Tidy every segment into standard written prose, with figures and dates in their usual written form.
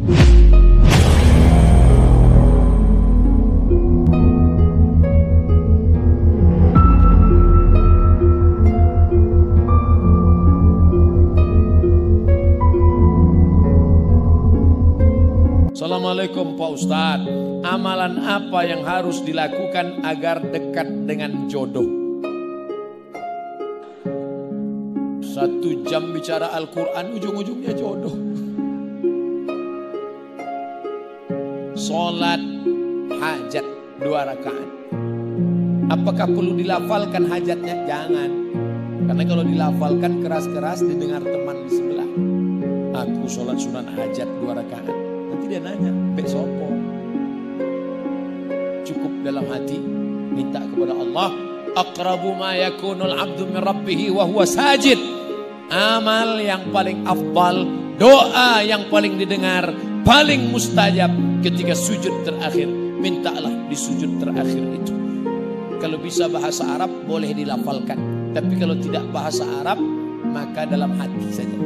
Assalamualaikum Pak Ustadz, amalan apa yang harus dilakukan agar dekat dengan jodoh? 1 jam bicara Al-Quran, ujung-ujungnya jodoh. Sholat hajat 2 rakaat. Apakah perlu dilafalkan hajatnya? Jangan. Karena kalau dilafalkan keras-keras didengar teman di sebelah. Aku sholat sunat hajat 2 rakaat. Nanti dia nanya, bek sopo? Cukup dalam hati, minta kepada Allah. Aqrabu ma yakunul abdu min rabbih wa huwa sajid. Amal yang paling afdal, doa yang paling didengar, paling mustajab ketika sujud terakhir. Mintalah di sujud terakhir itu. Kalau bisa bahasa Arab boleh dilafalkan. Tapi kalau tidak bahasa Arab, maka dalam hati saja.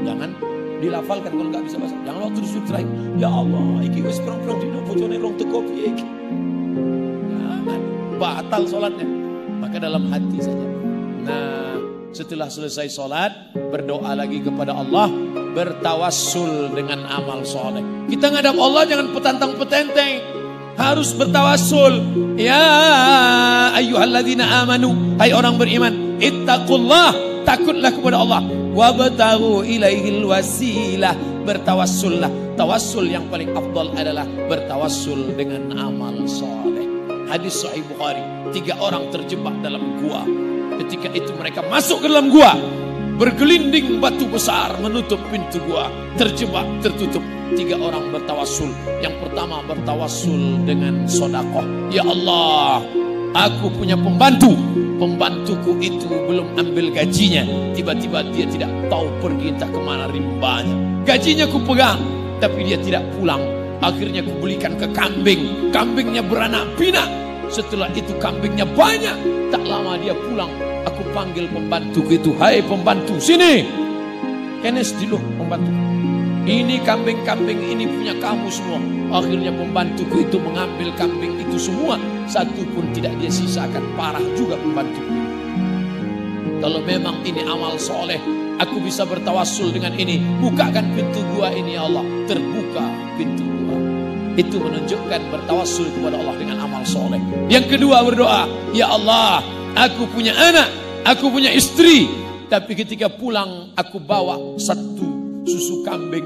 Jangan dilafalkan kalau nggak bisa bahasa. Jangan waktu sujud terakhir, ya Allah, iki wis perang-perang dino bojone rong teko piye iki. Jangan, batal salatnya. Maka dalam hati saja. Nah, setelah selesai salat, berdoa lagi kepada Allah, bertawassul dengan amal soleh. Kita ngadap Allah jangan petantang-petenteng, harus bertawassul. Ya ayyuhalladzina amanu, hai orang beriman, ittaqullah, takutlah kepada Allah. Wabtaghu ilaihil wasilah, bertawassullah. Tawassul yang paling afdal adalah bertawassul dengan amal soleh. Hadis Sahih Bukhari, 3 orang terjebak dalam gua. Ketika itu mereka masuk ke dalam gua, bergelinding batu besar menutup pintu gua, terjebak, tertutup. 3 orang bertawassul. Yang pertama bertawassul dengan sedekah. Ya Allah, aku punya pembantu. Pembantuku itu belum ambil gajinya. Tiba-tiba dia tidak tahu pergi entah kemana rimbanya. Gajinya ku pegang, tapi dia tidak pulang. Akhirnya ku belikan ke kambing. Kambingnya beranak pinak. Setelah itu kambingnya banyak. Tak lama dia pulang. Aku panggil pembantuku itu, hai pembantu, sini. Kenes dulu pembantu. Ini kambing-kambing ini punya kamu semua. Akhirnya pembantuku itu mengambil kambing itu semua. Satu pun tidak dia sisakan. Parah juga pembantuku. Kalau memang ini amal soleh, aku bisa bertawassul dengan ini. Bukakan pintu gua ini ya Allah. Terbuka pintu gua. Itu menunjukkan bertawassul kepada Allah dengan amal soleh. Yang kedua berdoa, ya Allah, aku punya anak, aku punya istri. Tapi ketika pulang aku bawa 1 susu kambing.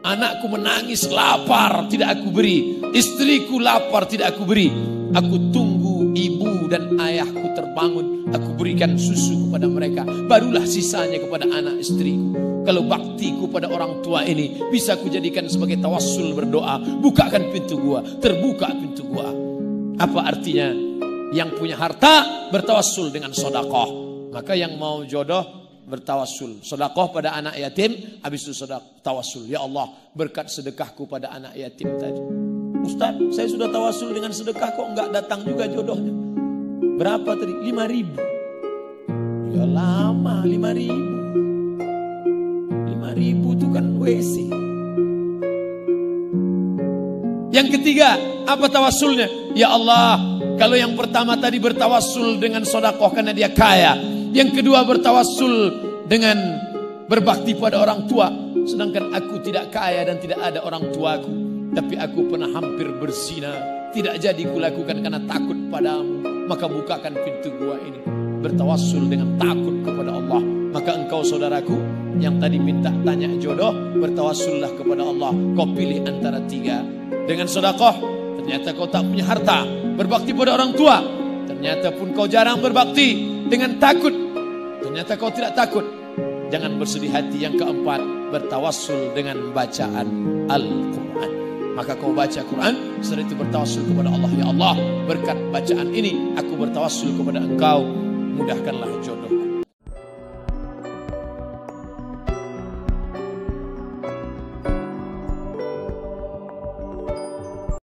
Anakku menangis lapar, tidak aku beri. Istriku lapar, tidak aku beri. Aku tunggu ibu dan ayahku terbangun, aku berikan susu kepada mereka. Barulah sisanya kepada anak istriku. Kalau baktiku pada orang tua ini bisa kujadikan sebagai tawassul berdoa. Bukakan pintu gua, terbuka pintu gua. Apa artinya? Yang punya harta bertawassul dengan sedekah. Maka yang mau jodoh bertawassul, sedekah pada anak yatim, habis itu sedekah tawassul. Ya Allah, berkat sedekahku pada anak yatim tadi. Ustaz, saya sudah tawassul dengan sedekah kok enggak datang juga jodohnya. Berapa tadi? 5.000. Ya lama 5.000. 5.000 itu kan WC. Yang ketiga, apa tawassulnya? Ya Allah, kalau yang pertama tadi bertawassul dengan sedekah karena dia kaya. Yang kedua bertawassul dengan berbakti pada orang tua. Sedangkan aku tidak kaya dan tidak ada orang tuaku. Tapi aku pernah hampir berzina. Tidak jadi kulakukan karena takut padamu. Maka bukakan pintu gua ini. Bertawassul dengan takut kepada Allah. Maka engkau saudaraku yang tadi minta tanya jodoh, bertawassullah kepada Allah. Kau pilih antara 3. Dengan sedekah, ternyata kau tak punya harta. Berbakti pada orang tua, ternyata pun kau jarang berbakti. Dengan takut, ternyata kau tidak takut. Jangan bersedih hati. Yang keempat, bertawassul dengan bacaan Al-Quran. Maka kau baca Quran, setelah itu bertawassul kepada Allah. Ya Allah, berkat bacaan ini aku bertawassul kepada engkau, mudahkanlah jodoh.